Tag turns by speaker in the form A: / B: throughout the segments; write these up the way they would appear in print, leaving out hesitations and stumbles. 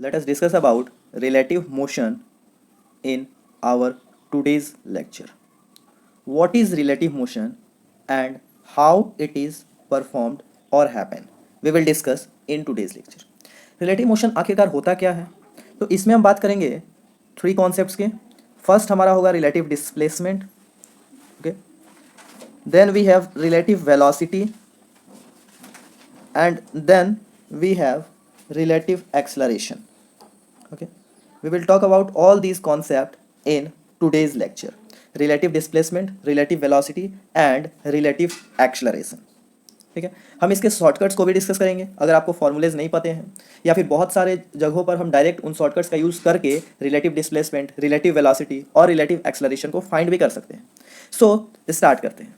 A: let us discuss about relative motion in our today's lecture. What is relative motion and how it is performed or happen? We will discuss in today's lecture. Relative motion आखिरकार होता क्या है? तो इसमें हम बात करेंगे three concepts के. फर्स्ट हमारा होगा relative displacement, okay. Then we have relative velocity and then we have relative acceleration. Okay, we will talk about all these concepts in today's lecture: relative displacement, relative velocity and relative acceleration. ठीक है, हम इसके shortcuts को भी discuss करेंगे अगर आपको formulas नहीं पते हैं, या फिर बहुत सारे जगहों पर हम डायरेक्ट उन शॉर्टकट्स का यूज़ करके रिलेटिव डिस्प्लेसमेंट, रिलेटिव वेलोसिटी और रिलेटिव एक्सेलरेशन को फाइंड भी कर सकते हैं. सो स्टार्ट करते हैं.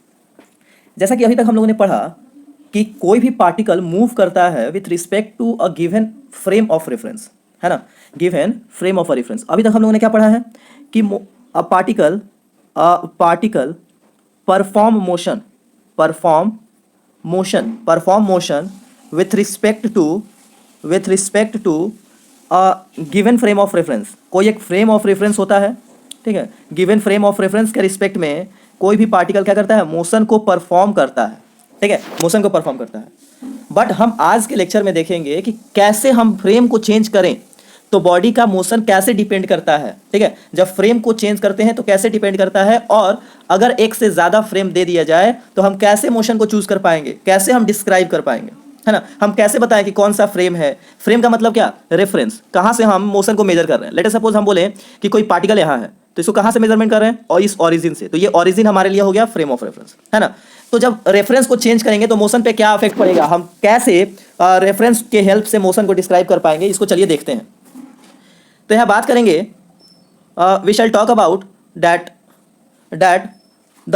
A: जैसा कि अभी तक हम लोगों ने पढ़ा कि कोई भी पार्टिकल मूव करता है with respect to a given frame of reference, है ना, given frame of a reference. अभी तक हम लोगों ने क्या पढ़ा है कि particle perform motion with respect to a given frame of reference. कोई एक फ्रेम ऑफ रेफरेंस होता है, ठीक है. गिवन फ्रेम ऑफ रेफरेंस के रिस्पेक्ट में कोई भी पार्टिकल क्या करता है, मोशन को परफॉर्म करता है, ठीक है, मोशन को परफॉर्म करता है. बट हम आज के लेक्चर में देखेंगे कि कैसे हम फ्रेम को चेंज करें तो बॉडी का मोशन कैसे डिपेंड करता है, ठीक है. जब फ्रेम को चेंज करते हैं तो कैसे डिपेंड करता है, और अगर एक से ज़्यादा फ्रेम दे दिया जाए तो हम कैसे मोशन को चूज कर पाएंगे, कैसे हम डिस्क्राइब कर पाएंगे, है ना. हम कैसे बताएं कि कौन सा फ्रेम है. फ्रेम का मतलब क्या, रेफरेंस. कहाँ से हम मोशन को मेजर कर रहे हैं. लेट अस सपोज हम बोले कि कोई पार्टिकल यहाँ है, तो इसको कहाँ से मेजरमेंट कर रहे हैं, और इस ऑरिजिन से. तो ये ऑरिजिन हमारे लिए हो गया फ्रेम ऑफ रेफरेंस, है ना. तो जब रेफरेंस को चेंज करेंगे तो मोशन पे क्या इफेक्ट पड़ेगा, हम कैसे रेफरेंस के हेल्प से मोशन को डिस्क्राइब कर पाएंगे, इसको चलिए देखते हैं. तो यहाँ बात करेंगे, we shall talk about that the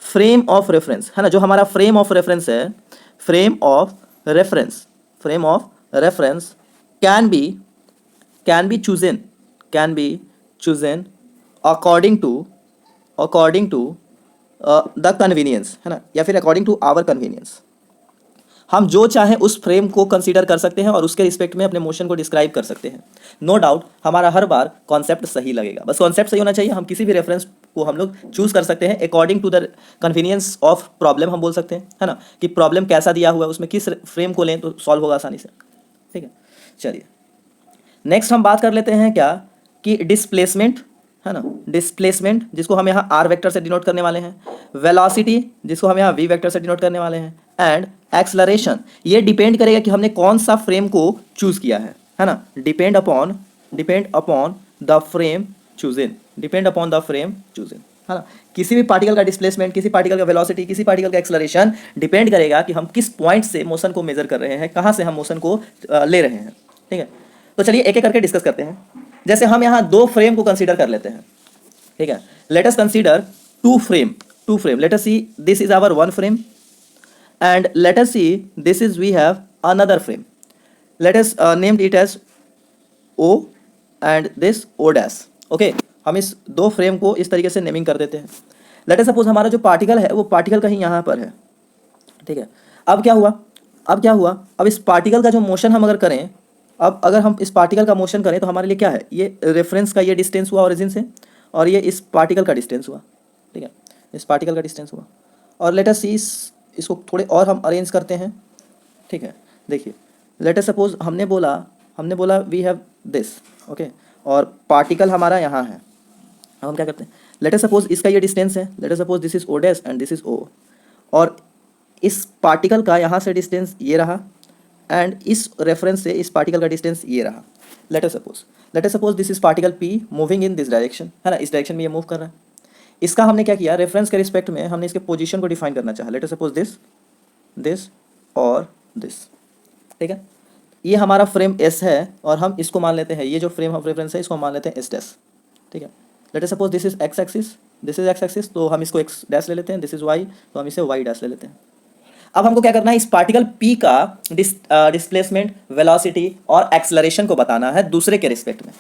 A: frame of reference, है ना. जो हमारा फ्रेम ऑफ रेफरेंस है, frame of reference can be chosen according to the convenience, है ना, या फिर अकॉर्डिंग टू आवर कन्वीनियंस. हम जो चाहें उस फ्रेम को कंसीडर कर सकते हैं और उसके रिस्पेक्ट में अपने मोशन को डिस्क्राइब कर सकते हैं. नो डाउट हमारा हर बार कॉन्सेप्ट सही लगेगा, बस कॉन्सेप्ट सही होना चाहिए. हम किसी भी रेफरेंस को हम लोग चूज कर सकते हैं according to the convenience of problem, हम बोल सकते हैं, है ना, कि प्रॉब्लम कैसा दिया हुआ है, उसमें किस फ्रेम को लें तो सॉल्व होगा आसानी से, ठीक है. चलिए नेक्स्ट हम बात कर लेते हैं क्या, कि डिस्प्लेसमेंट, है ना. डिस्प्लेसमेंट जिसको हम यहाँ आर वेक्टर से डिनोट करने वाले हैं, वेलोसिटी जिसको हम यहाँ वी वेक्टर से डिनोट करने वाले हैं, एंड एक्सलरेशन. ये डिपेंड करेगा कि हमने कौन सा फ्रेम को चूज किया है ना. Depend upon the frame chosen, है ना. किसी भी पार्टिकल का डिस्प्लेसमेंट, किसी पार्टिकल का वेलोसिटी, किसी पार्टिकल का एक्सलरेशन डिपेंड करेगा कि हम किस पॉइंट से मोशन को मेजर कर रहे हैं, कहाँ से हम मोशन को ले रहे हैं, ठीक है. तो चलिए एक एक करके डिस्कस करते हैं. जैसे हम यहाँ दो फ्रेम को कंसीडर कर लेते हैं, ठीक है. Let us consider two frame. Let us see this is our one frame and let us see this is we have another frame. Let us name it as O and this O dash. Okay, हम इस दो frame को इस तरीके से naming कर देते हैं. लेट अस सपोज हमारा जो पार्टिकल है वो पार्टिकल कहीं यहाँ पर है, ठीक है. अब क्या हुआ, अब इस पार्टिकल का जो मोशन हम अगर करें, अब अगर हम इस पार्टिकल का मोशन करें तो हमारे लिए क्या है, ये रेफरेंस का ये डिस्टेंस हुआ ओरिजिन से, और ये इस पार्टिकल का डिस्टेंस हुआ, ठीक है, इस पार्टिकल का डिस्टेंस हुआ. और लेट अस सी इसको थोड़े और हम अरेंज करते हैं, ठीक है. देखिए लेट अस सपोज हमने बोला वी हैव दिस, ओके, और पार्टिकल हमारा यहाँ है. अब हम क्या करते हैं, लेट अस सपोज इसका ये डिस्टेंस है, let us suppose this is O dash and this is O, और इस पार्टिकल का यहाँ से डिस्टेंस ये रहा, एंड इस रेफरेंस से इस पार्टिकल का डिस्टेंस ये रहा. Late us suppose this is particle P moving in this direction, है ना, इस डायरेक्शन में ये मूव कर रहा है. इसका हमने क्या किया, रेफरेंस के रिस्पेक्ट में हमने इसके पोजीशन को डिफाइन करना चाहा. लेट अस सपोज दिस और दिस, ठीक है. ये हमारा फ्रेम एस है और हम इसको मान लेते हैं, ये जो फ्रेम ऑफ रेफरेंस है इसको मान लेते हैं एस डैश, ठीक है. Let us suppose this is x axis, तो हम इसको एक्स डैश ले लेते हैं. दिस इज वाई, तो हम इसे वाई डैश ले लेते हैं. अब हमको क्या करना है, इस पार्टिकल पी का डिस्प्लेसमेंट, वेलोसिटी और एक्सलरेशन को बताना है दूसरे के रिस्पेक्ट में,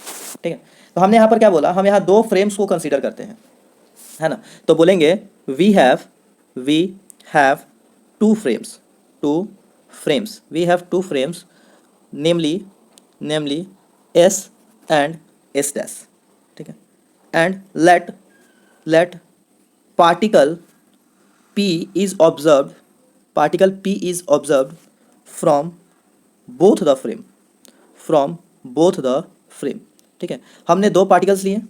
A: ठीक है. तो हमने यहाँ पर क्या बोला, हम यहाँ दो फ्रेम्स को कंसिडर करते हैं, है ना. तो बोलेंगे we have two frames, we have two frames, namely namely S and S dash, ठीक है, and let particle P is observed, particle P is observed from both the frame, from both the frame, ठीक है। हमने दो particles लिए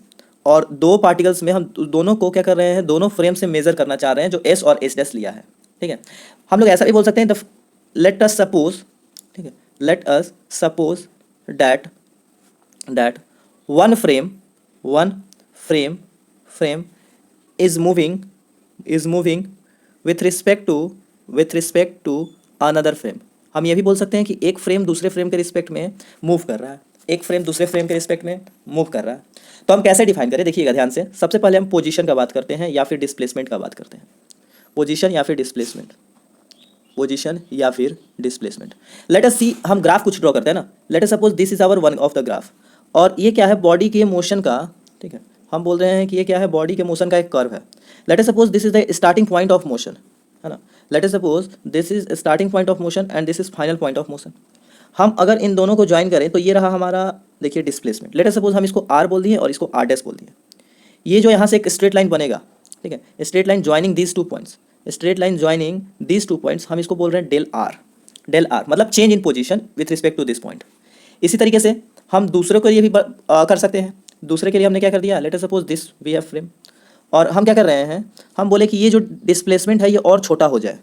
A: और दो particles में हम दोनों को क्या कर रहे हैं, दोनों फ्रेम से मेजर करना चाह रहे हैं जो S और S डैश लिया है, ठीक है। हम लोग ऐसा भी बोल सकते हैं, लेट अस सपोज, ठीक है, let us suppose that one frame is moving with respect to another frame. हम ये भी बोल सकते हैं कि एक फ्रेम दूसरे फ्रेम के रिस्पेक्ट में मूव कर रहा है, एक फ्रेम दूसरे फ्रेम के रिस्पेक्ट में मूव कर रहा है। तो हम कैसे डिफाइन करें, देखिएगा ध्यान से। सबसे पहले हम पोजीशन का बात करते हैं या फिर डिस्प्लेसमेंट का बात करते हैं। पोजीशन या फिर डिस्प्लेसमेंट, पोजीशन या फिर डिस्प्लेसमेंट। लेट अस सी, हम ग्राफ कुछ ड्रॉ करते हैं ना। Late us suppose this is our one of the graph, और ये क्या है, बॉडी के मोशन का, ठीक है, हम बोल रहे हैं कि ये क्या है, बॉडी के मोशन का एक कर्व है। Let us suppose this is the starting point of motion, है ना। Late us suppose this is starting point of motion and this is final point of motion. हम अगर इन दोनों को ज्वाइन करें तो ये रहा हमारा, देखिए, डिस्प्लेसमेंट। लेट अस सपोज हम इसको आर बोल दिए और इसको आर डैश बोल दिए। ये जो यहाँ से एक स्ट्रेट लाइन बनेगा, ठीक है, straight line joining these two points, straight line joining these two points, हम इसको बोल रहे हैं डेल आर। डेल आर मतलब change in position with respect to this point. इसी तरीके से हम दूसरे के लिए भी कर सकते हैं। दूसरे के लिए हमने क्या कर दिया, let us suppose this we have frame, और हम क्या कर रहे हैं, हम बोले कि ये जो डिस्प्लेसमेंट है ये और छोटा हो जाए,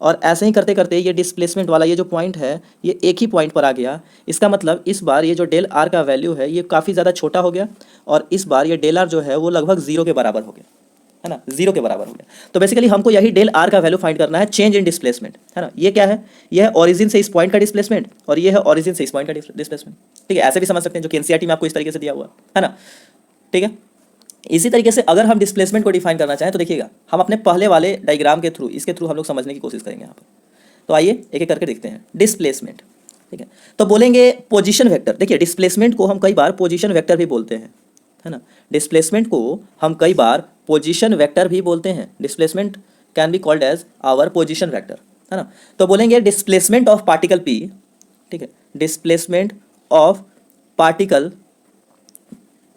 A: और ऐसे ही करते करते ये डिस्प्लेसमेंट वाला ये जो पॉइंट है ये एक ही पॉइंट पर आ गया। इसका मतलब इस बार ये जो डेल आर का वैल्यू है ये काफ़ी ज़्यादा छोटा हो गया, और इस बार ये डेल आर जो है वो लगभग 0 के बराबर हो गया, है ना, 0 के बराबर हो गया। तो बेसिकली हमको यही डेल आर का वैल्यू फाइंड करना है, चेंज इन डिस्प्लेसमेंट, है ना। ये क्या है, ये है ओरिजिन से इस पॉइंट का डिस्प्लेसमेंट, और ये है ओरिजिन से इस पॉइंट का डिस्प्लेसमेंट, ठीक है। ऐसे भी समझ सकते हैं, जो कि एनसीईआरटी में आपको इस तरीके से दिया हुआ है ना, ठीक है। इसी तरीके से अगर हम डिस्प्लेसमेंट को डिफाइन करना चाहें तो देखिएगा, हम अपने पहले वाले डायग्राम के थ्रू, इसके थ्रू हम लोग समझने की कोशिश करेंगे यहाँ पर। तो आइए एक एक करके देखते हैं डिस्प्लेसमेंट, ठीक है। तो बोलेंगे पोजीशन वेक्टर। देखिए, डिस्प्लेसमेंट को हम कई बार पोजीशन वेक्टर भी बोलते हैं, है ना। डिस्प्लेसमेंट को हम कई बार पोजीशन वेक्टर भी बोलते हैं। Displacement can be called as our position vector, है ना। तो बोलेंगे डिस्प्लेसमेंट ऑफ पार्टिकल पी, ठीक है, डिस्प्लेसमेंट ऑफ पार्टिकल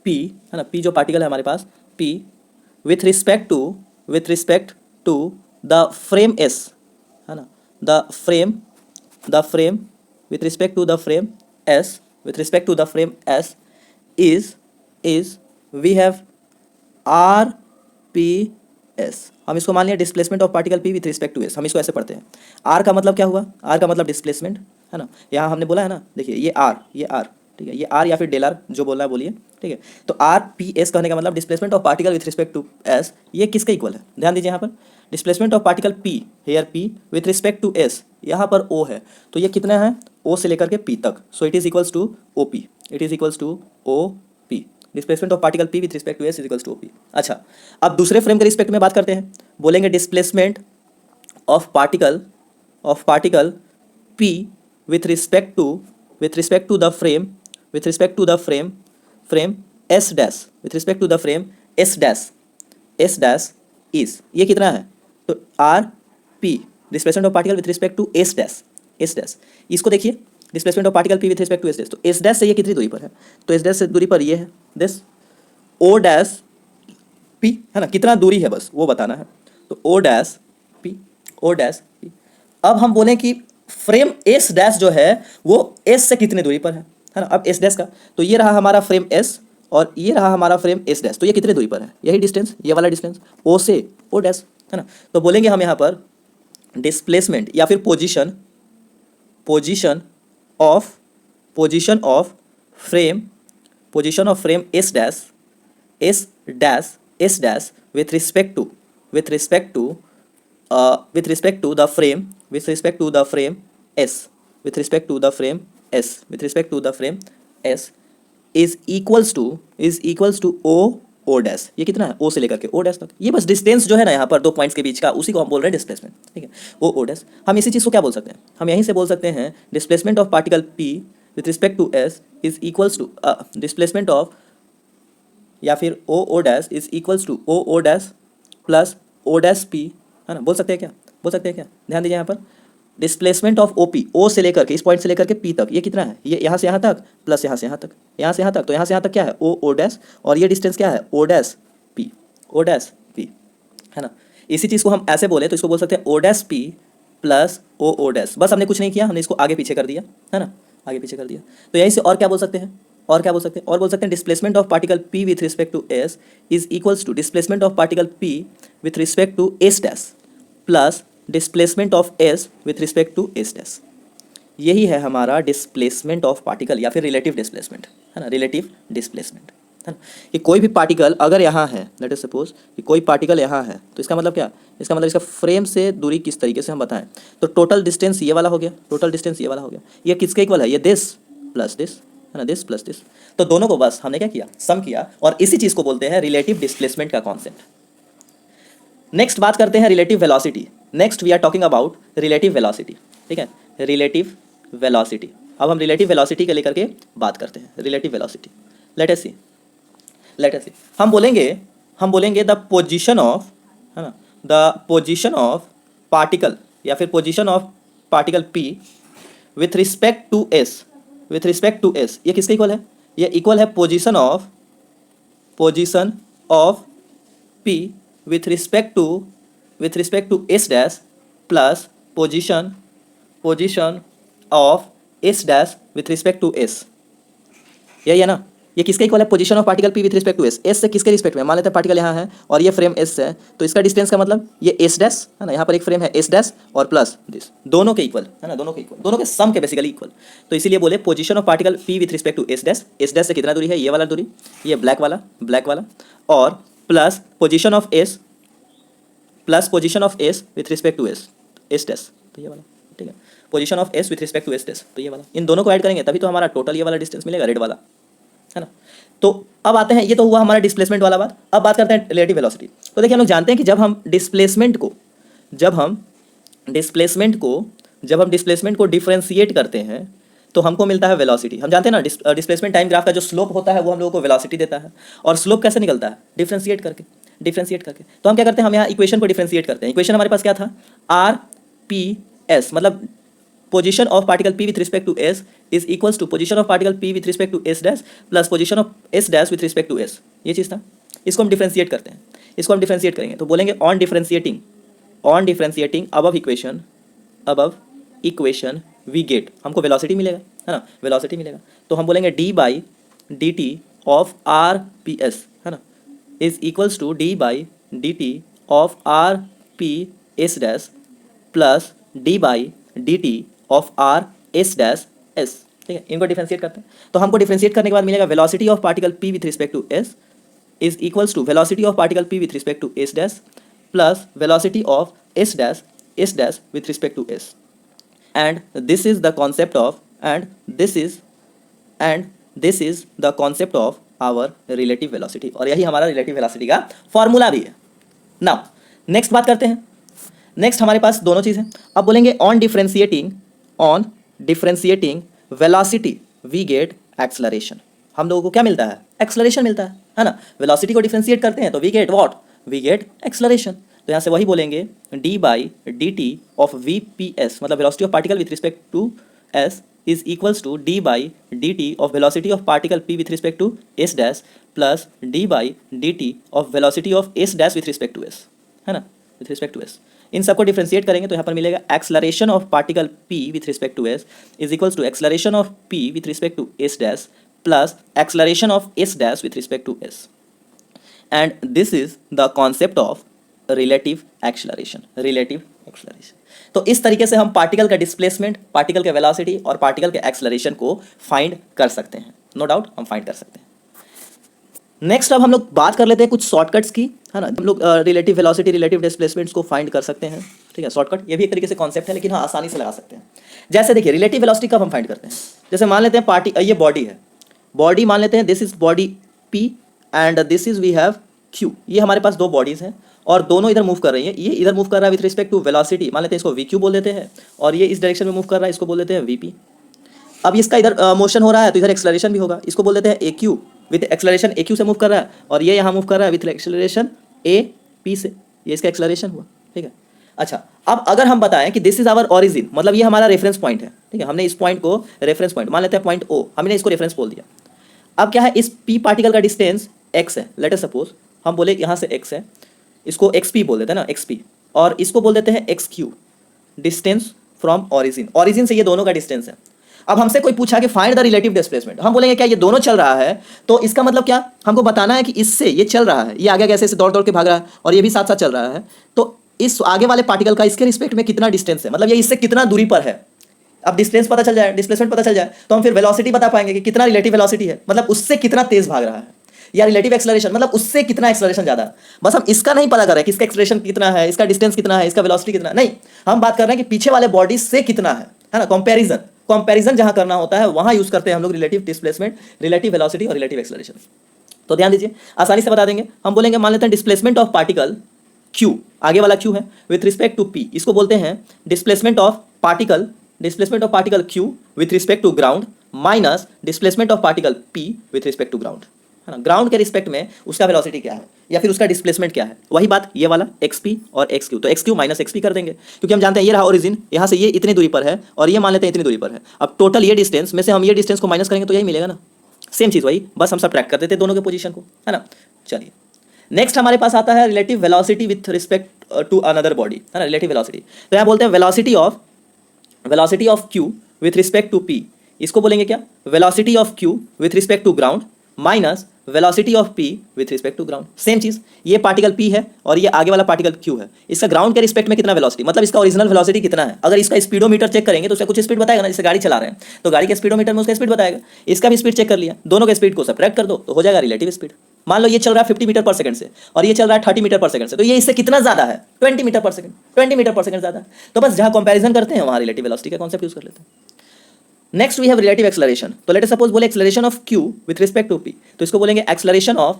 A: पी, है ना, पी जो पार्टिकल है हमारे पास, P with respect to the frame S, है ना, the frame with respect to the frame S is we have RPS। हम इसको मान लिया displacement of particle P with respect to S। हम इसको ऐसे पढ़ते हैं, R का मतलब क्या हुआ, R का मतलब डिस्प्लेसमेंट, है ना। यहाँ हमने बोला है ना, देखिए ये R, ठीक है, ये R या फिर डेल आर जो बोलना है बोलिए, ठीक है। तो RPS कहने का मतलब displacement of particle with respect to S, ये किसका इक्वल है, ध्यान दीजिए यहाँ पर, displacement of particle P, here P with respect to S, यहाँ पर O है, तो ये कितना है, O से लेकर के P तक, so it is equals to OP, it is equals to OP। Displacement of particle P with respect to S is equals to OP। अच्छा, अब दूसरे फ्रेम के रिस्पेक्ट में बात करते हैं। बोलेंगे displacement of particle P with respect to the frame S dash, with respect to the frame S dash is, ये कितना है, तो RP, displacement of particle with respect to S dash. इसको देखिए, displacement of particle P with respect to S dash, तो S dash से ये कितनी दूरी पर है, तो S डैश से दूरी पर ये है दिस O डैश P, है ना, कितना दूरी है बस वो बताना है, तो O डैश P। अब हम बोलें कि फ्रेम S डैश जो है वो S से कितने दूरी पर है ना। अब S डैश का, तो ये रहा हमारा फ्रेम S और ये रहा हमारा फ्रेम S डैश, तो ये कितने दूरी पर है, यही डिस्टेंस, ये वाला डिस्टेंस O से O डैश, है ना। तो बोलेंगे हम यहाँ पर डिस्प्लेसमेंट या फिर position of frame S dash with respect to the frame S is equals to O dash. ये कितना है, O से लेकर के O डैश तक, ये बस डिस्टेंस जो है ना यहाँ पर दो पॉइंट्स के बीच का, उसी को हम बोल रहे हैं डिस्प्लेसमेंट, ठीक है, O डैश। हम इसी चीज़ को क्या बोल सकते हैं, हम यहीं से बोल सकते हैं displacement of particle P with respect to S is equals to displacement of, या फिर O dash is equals to O dash plus O dash P, है ना, बोल सकते हैं क्या, ध्यान दीजिए यहाँ पर डिस्प्लेसमेंट ऑफ ओपी, ओ से लेकर के इस पॉइंट से लेकर के पी तक ये कितना है, ये यहाँ से यहाँ तक प्लस यहाँ से यहाँ तक, यहाँ से यहाँ तक, तो यहाँ से यहाँ तक क्या है ओ डैश, और ये डिस्टेंस क्या है O dash P, O dash P, है ना। इसी चीज़ को हम ऐसे बोले तो इसको बोल सकते हैं O dash P plus O dash. बस हमने कुछ नहीं किया, हमने इसको आगे पीछे कर दिया, है ना, आगे पीछे कर दिया। तो यहीं से और क्या बोल सकते हैं, और क्या बोल सकते हैं, और बोल सकते हैं displacement of particle P with respect to S is equals to displacement of particle P with respect to S dash plus displacement of S with respect to S dash. यही है हमारा डिस्प्लेसमेंट ऑफ पार्टिकल या फिर relative displacement, है ना, relative displacement, है ना। कि कोई भी पार्टिकल अगर यहाँ है, लेट अस सपोज कि कोई पार्टिकल यहाँ है, तो इसका मतलब क्या, इसका मतलब इसका फ्रेम से दूरी किस तरीके से हम बताएं, तो टोटल डिस्टेंस ये वाला हो गया, टोटल डिस्टेंस ये वाला हो गया। ये किसके इक्वल है, ये दिस प्लस दिस, है ना, दिस प्लस दिस। तो दोनों को बस हमने क्या किया, सम किया, और इसी चीज़ को बोलते हैं रिलेटिव डिस्प्लेसमेंट का कॉन्सेप्ट। नेक्स्ट बात करते हैं relative velocity. Next we are talking about relative velocity, ठीक है, रिलेटिव वेलोसिटी। अब हम रिलेटिव वेलोसिटी के लेकर के बात करते हैं, रिलेटिव वेलोसिटी। लेट अस सी, हम बोलेंगे द पोजीशन ऑफ, है ना, द पोजीशन ऑफ पार्टिकल या फिर position of particle P with respect to S, with respect to S, ये किसके इक्वल है, ये इक्वल है position of P with respect to S dash plus position of S dash with respect to S. यही है ना, ये किसके इक्वल है, position of particle P with respect to S, S से किसके रिस्पेक्ट में, मान लेते हैं पार्टिकल यहाँ है और ये फ्रेम एस है, तो इसका डिस्टेंस का मतलब ये एस डैश, है ना, यहाँ पर एक फ्रेम है एस डैश और प्लस दिस, दोनों के इक्वल, है ना, दोनों के इक्वल, दोनों के सम के बेसिकली इक्वल। तो इसीलिए बोले position of particle P with respect to S dash, S dash से कितना दूरी है, ये वाला दूरी, ये ब्लैक वाला, और plus position of S with respect to S dash, तो ये वाला, ठीक है, position of S with respect to S dash, तो ये वाला, इन दोनों को ऐड करेंगे तभी तो हमारा टोटल ये वाला डिस्टेंस मिलेगा, रेड वाला, है ना। तो अब आते हैं, ये तो हुआ हमारा डिस्प्लेसमेंट वाला बात। अब बात करते हैं रिलेटिव वेलोसिटी। तो देखिए हम लोग जानते हैं कि जब हम डिस्प्लेसमेंट को डिफरेंशिएट करते हैं तो हमको मिलता है वेलोसिटी। हम जानते हैं ना, डिस्प्लेसमेंट टाइम ग्राफ का जो स्लोप होता है वो हम लोगों को वेलोसिटी देता है, और स्लोप कैसे निकलता है, डिफरेंशिएट करके। तो हम क्या करते हैं, हम यहाँ इक्वेशन को डिफरेंशिएट करते हैं। इक्वेशन हमारे पास क्या था, आर पी एस, मतलब position of particle p with respect to s is equals to position of particle p with respect to s dash plus position of s dash with respect to s। ये चीज़ था, इसको हम differentiate करते हैं, इसको हम differentiate करेंगे तो बोलेंगे on differentiating above equation we get, हमको वेलोसिटी मिलेगा, है ना, वेलोसिटी मिलेगा। तो हम बोलेंगे d by D T of R P S, है ना, is equals to d by D T of R P S dash plus d by D T of R S dash S, ठीक है। इनको differentiate करते हैं तो हमको differentiate करने के बाद मिलेगा velocity of particle P with respect to S is equals to velocity of particle P with respect to S dash plus velocity of S dash with respect to S, and this is the concept of our relative velocity, और यही हमारा relative velocity का formula भी है। Now next बात करते हैं। Next हमारे पास दोनों चीज़ हैं। अब बोलेंगे on differentiating velocity we get acceleration. हम लोगों को क्या मिलता है, एक्सेलरेशन मिलता है ना। वेलोसिटी को डिफरेंशिएट करते हैं तो we get what, we get acceleration. तो यहाँ से वही बोलेंगे d by D T of V P S, मतलब velocity of particle with respect to S is equals to d by D T of velocity of particle P with respect to S dash plus d by D T of velocity of S dash with respect to S, है ना, with respect to S. इन सबको differentiate करेंगे तो यहाँ पर मिलेगा acceleration of particle p with respect to s is equals to acceleration of p with respect to s dash plus acceleration of s dash with respect to s, and this is the concept of relative acceleration. तो इस तरीके से हम particle का displacement, particle के velocity और particle के acceleration को फाइंड कर सकते हैं, नो डाउट हम फाइंड कर सकते हैं। नेक्स्ट अब हम लोग बात कर लेते हैं कुछ शॉर्टकट्स की, है ना। हम लोग रिलेटिव वेलोसिटी, रिलेटिव डिस्प्लेसमेंट्स को फाइंड कर सकते हैं, ठीक है। शॉर्टकट ये भी एक तरीके से कॉन्सेप्ट है, लेकिन हाँ आसानी से लगा सकते हैं। जैसे देखिए रिलेटिव वेलोसिटी कब हम फाइंड करते हैं, जैसे मान लेते हैं ये बॉडी है, बॉडी मान लेते हैं this is body P and this is we have Q। ये हमारे पास दो बॉडीज़ हैं और दोनों इधर मूव कर रही हैं। ये इधर मूव कर रहा है विथ रिस्पेक्ट टू वेलोसिटी, मान लेते हैं इसको VQ बोल देते हैं, और ये इस डायरेक्शन में मूव कर रहा है, इसको बोल देते हैं VP। अब इसका इधर मोशन हो रहा है तो इधर एक्सेलरेशन भी होगा, इसको बोल देते हैं AQ, विथ एक्सेलरेशन AQ से मूव कर रहा है, और ये यहाँ मूव कर रहा है विथ एक्सेलरेशन AP से, ये इसका एक्सेलरेशन हुआ, ठीक है। अच्छा, अब अगर हम बताएं कि दिस इज आवर ओरिजिन, मतलब ये हमारा रेफरेंस पॉइंट है, ठीक है, हमने इस पॉइंट को रेफरेंस पॉइंट मान लेते हैं, पॉइंट ओ, हमने इसको रेफरेंस बोल दिया। अब क्या है, इस पी पार्टिकल का डिस्टेंस एक्स है, लेट अस सपोज हम बोले यहाँ से एक्स है, इसको एक्स पी बोल देते हैं ना, एक्स पी, और इसको बोल देते हैं x Q, distance from origin, origin से ये दोनों का डिस्टेंस है। अब हमसे कोई पूछा कि फाइंड द रिलेटिव डिस्प्लेसमेंट, हम बोलेंगे क्या ये दोनों चल रहा है, तो इसका मतलब क्या, हमको बताना है कि इससे ये चल रहा है, ये आगे कैसे ऐसे दौड़ दौड़ के भाग रहा है और ये भी साथ साथ चल रहा है, तो इस आगे वाले पार्टिकल का इसके रिस्पेक्ट में कितना डिस्टेंस है, मतलब ये इससे कितना दूरी पर है। अब डिस्टेंस पता चल जाए, डिस्प्लेसमेंट पता चल जाए, तो हम फिर वेलोसिटी बता पाएंगे कि कितना रिलेटिव वेलोसिटी है, मतलब उससे कितना तेज भाग रहा है, या रिलेटिव एक्सेलरेशन मतलब उससे कितना एक्सेलरेशन ज्यादा है। बस हम इसका नहीं पता कर रहे हैं कि इसका एक्सेलरेशन कितना है, इसका डिस्टेंस कितना है, इसका वेलोसिटी कितना है, नहीं, हम बात कर रहे हैं कि पीछे वाले बॉडी से कितना है ना, कंपैरिजन, कंपैरिजन जहां करना होता है वहां यूज करते हैं हम लोग रिलेटिव डिस्प्लेसमेंट, रिलेटिव वेलोसिटी और रिलेटिव एक्सेलरेशन। तो ध्यान दीजिए, आसानी से बता देंगे, हम बोलेंगे मान लेते हैं डिस्प्लेसमेंट ऑफ पार्टिकल Q, आगे वाला Q है, विथ रिस्पेक्ट टू P, इसको बोलते हैं displacement of particle, displacement of particle Q with respect to ground minus displacement of particle P with respect to ground, है ना, ग्राउंड के रिस्पेक्ट में उसका वेलोसिटी क्या है या फिर उसका डिस्प्लेसमेंट क्या है, वही बात ये वाला XP और XQ, तो XQ माइनस XP कर देंगे, क्योंकि हम जानते हैं ये रहा ओरिजिन, यहाँ से ये इतनी दूरी पर है और ये मान लेते हैं इतनी दूरी पर है। अब टोटल ये डिस्टेंस में से हम ये डिस्टेंस को माइनस करेंगे तो यही मिलेगा ना, सेम चीज़ वही, बस हम सब्ट्रैक्ट कर देते दोनों के पोजीशन को, है ना। चलिए नेक्स्ट हमारे पास आता है relative velocity with respect to another body, है ना, रिलेटिव वेलोसिटी। तो यहाँ बोलते हैं velocity of Q with respect to P, इसको बोलेंगे क्या, velocity of Q with respect to ground minus velocity of P with respect to ground. Same चीज, ये पार्टिकल P है और ये आगे वाला पार्टिकल Q है, इसका ग्राउंड के रिस्पेक्ट में कितना वेलोसिटी, मतलब इसका ओरिजिनल वेलोसिटी कितना है। अगर इसका स्पीडोमीटर चेक करेंगे तो उसका कुछ स्पीड बताएगा ना, जैसे गाड़ी चला रहे हैं तो गाड़ी के स्पीडोमीटर में उसका स्पीड बताएगा, इसका भी स्पीड चेक कर लिया, दोनों के स्पीड को सब्ट्रैक्ट कर दो तो हो जाएगा रिलेटिव स्पीड। मान लो ये चल रहा है 50 मीटर पर सेकंड से और ये चल रहा है 30 मीटर पर सेकंड से, तो ये इससे कितना ज्यादा है, 20 मीटर पर सेकंड, 20 मीटर पर सेकंड ज्यादा है। तो बस जहां कंपैरिजन करते हैं वहां रिलेटिव वेलोसिटी का कॉन्सेप्ट यूज कर लेते हैं। Next we have relative acceleration, तो लेट अस सपोज बोले acceleration of Q with respect to P, तो इसको बोलेंगे acceleration of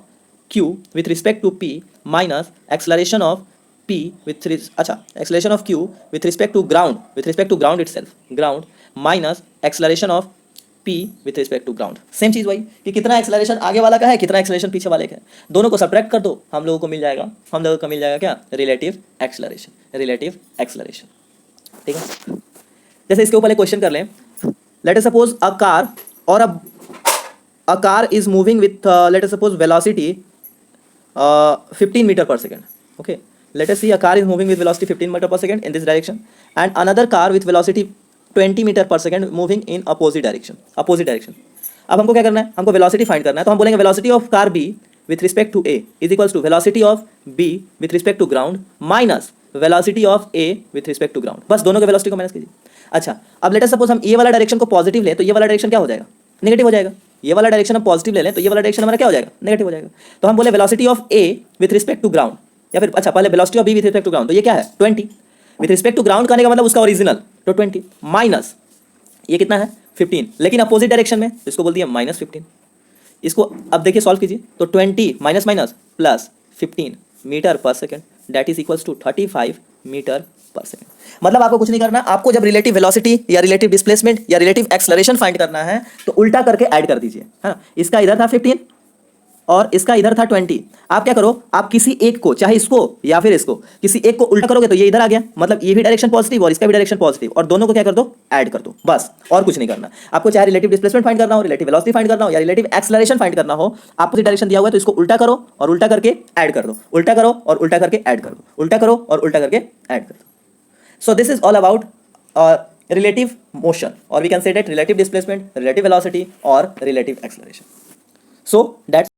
A: Q with respect to P minus acceleration of P with acceleration of Q with respect to ground itself, ground minus acceleration of P with respect to ground. Same चीज वही कि कितना acceleration आगे वाला का है, कितना acceleration पीछे वाले का है, दोनों को सब्ट्रैक्ट कर दो, हम लोगों को मिल जाएगा क्या, रिलेटिव एक्सेलरेशन, ठीक है। जैसे इसके ऊपर एक क्वेश्चन कर लें, let us suppose a car or a car is moving with let us suppose velocity 15 meter per second, okay, let us see a car is moving with velocity 15 meter per second in this direction and another car with velocity 20 meter per second moving in opposite direction। अब हमको क्या करना है, हमको velocity find करना है, तो हम बोलेंगे velocity of car B with respect to A is equals to velocity of B with respect to ground minus velocity of A with respect to ground, बस दोनों के वेलोसिटी को माइनस कीजिए। अच्छा, अब लेट अस सपोज हम ये वाला डायरेक्शन को पॉजिटिव लें तो ये वाला डायरेक्शन क्या हो जाएगा, नेगेटिव हो जाएगा, ये वाला डायरेक्शन हम पॉजिटिव ले लें तो ये वाला डायरेक्शन हमारा क्या हो जाएगा, नेगेटिव हो जाएगा। तो हम बोले velocity of A with respect to ground, या फिर अच्छा पहले velocity of B with respect to ground, तो ये क्या है 20, विथ रिस्पेक्ट टू ग्राउंड करने का मतलब उसका ओरिजिनल तो 20 माइनस ये कितना है 15, लेकिन अपोजिट डायरेक्शन में इसको बोल दिया माइनस 15। इसको अब देखिए सॉल्व कीजिए, तो 20 minus minus plus 15 metre per second that is equals to 35 metre per second. मतलब आपको कुछ नहीं करना, आपको जब रिलेटिव वेलोसिटी या रिलेटिव डिस्प्लेसमेंट या रिलेटिव एक्सेलरेशन फाइंड करना है तो उल्टा करके ऐड कर दीजिए, है, इसका इधर था 15 और इसका इधर था 20, आप क्या करो, आप किसी एक को, चाहे इसको या फिर इसको, किसी एक को उल्टा करोगे तो ये इधर आ गया, मतलब ये भी डायरेक्शन पॉजिटिव और इसका भी डायरेक्शन पॉजिटिव, और दोनों को क्या कर दो, ऐड कर दो, बस और कुछ नहीं करना। आपको चाहे रिलेटिव डिस्प्लेसमेंट फाइंड करना हो, रिलेटिव वेलोसिटी फाइंड करना हो या रिलेटिव एक्सेलरेशन फाइंड करना हो, अपोजिट डायरेक्शन दिया हुआ है तो इसको उल्टा करो और उल्टा करके ऐड कर दो, उल्टा करो और उल्टा करके ऐड कर दो, उल्टा करो और उल्टा करके ऐड कर दो। So this is all about relative motion, or we can say that relative displacement, relative velocity or relative acceleration. So that's